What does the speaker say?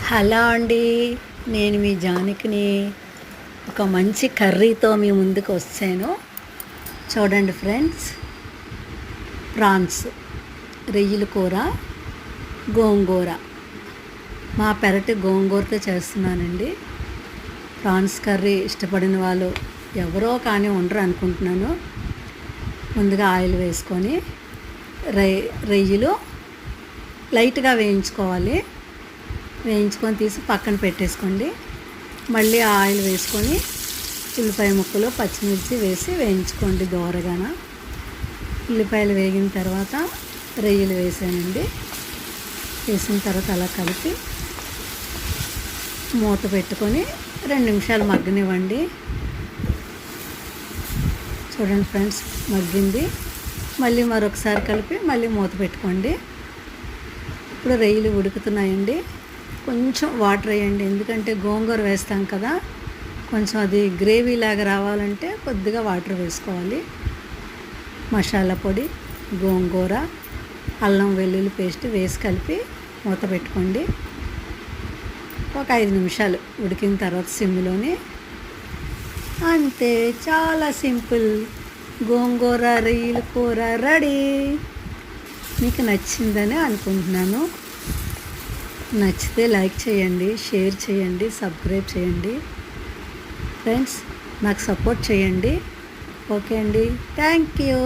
Hello అండి, నేను మీ జానకిని. ఒక మంచి కర్రీతో మీ ముందుకు వచ్చాను. చూడండి ఫ్రెండ్స్, ప్రాన్స్, రొయ్యల కూర, గోంగూర. మా పెరటి గోంగూరతో చేస్తున్నానండి. ప్రాన్స్ కర్రీ ఇష్టపడిన వాళ్ళు ఎవరో కానీ ఉండరు అనుకుంటున్నాను. ముందుగా ఆయిల్ వేసుకొని రొయ్యలు లైట్గా వేయించుకొని తీసి పక్కన పెట్టేసుకోండి. మళ్ళీ ఆయిల్ వేసుకొని ఉల్లిపాయ ముక్కలు, పచ్చిమిర్చి వేసి వేయించుకోండి దోరగాన. ఉల్లిపాయలు వేగిన తర్వాత రొయ్యలు వేసానండి. వేసిన తర్వాత అలా కలిపి మూత పెట్టుకొని 2 నిమిషాలు మగ్గనివ్వండి. చూడండి ఫ్రెండ్స్, మగ్గింది. మళ్ళీ మరొకసారి కలిపి మళ్ళీ మూత పెట్టుకోండి. ఇప్పుడు రొయ్యలు ఉడుకుతున్నాయండి. కొంచెం వాటర్ వేయండి, ఎందుకంటే గోంగూర వేస్తాం కదా, కొంచెం అది గ్రేవీ లాగా రావాలంటే కొద్దిగా వాటర్ వేసుకోవాలి. మసాలా పొడి, గోంగూర, అల్లం వెల్లుల్లి పేస్ట్ వేసి కలిపి మూత పెట్టుకోండి. ఒక 5 నిమిషాలు ఉడికిన తర్వాత సిమ్లోనే, అంతే, చాలా సింపుల్. గోంగూర రొయ్యల కూర రెడీ. మీకు నచ్చిందని అనుకుంటున్నాను. నచ్చితే లైక్ చేయండి, షేర్ చేయండి, సబ్స్క్రైబ్ చేయండి. ఫ్రెండ్స్, నాకు సపోర్ట్ చేయండి. ఓకే అండి, థ్యాంక్ యూ.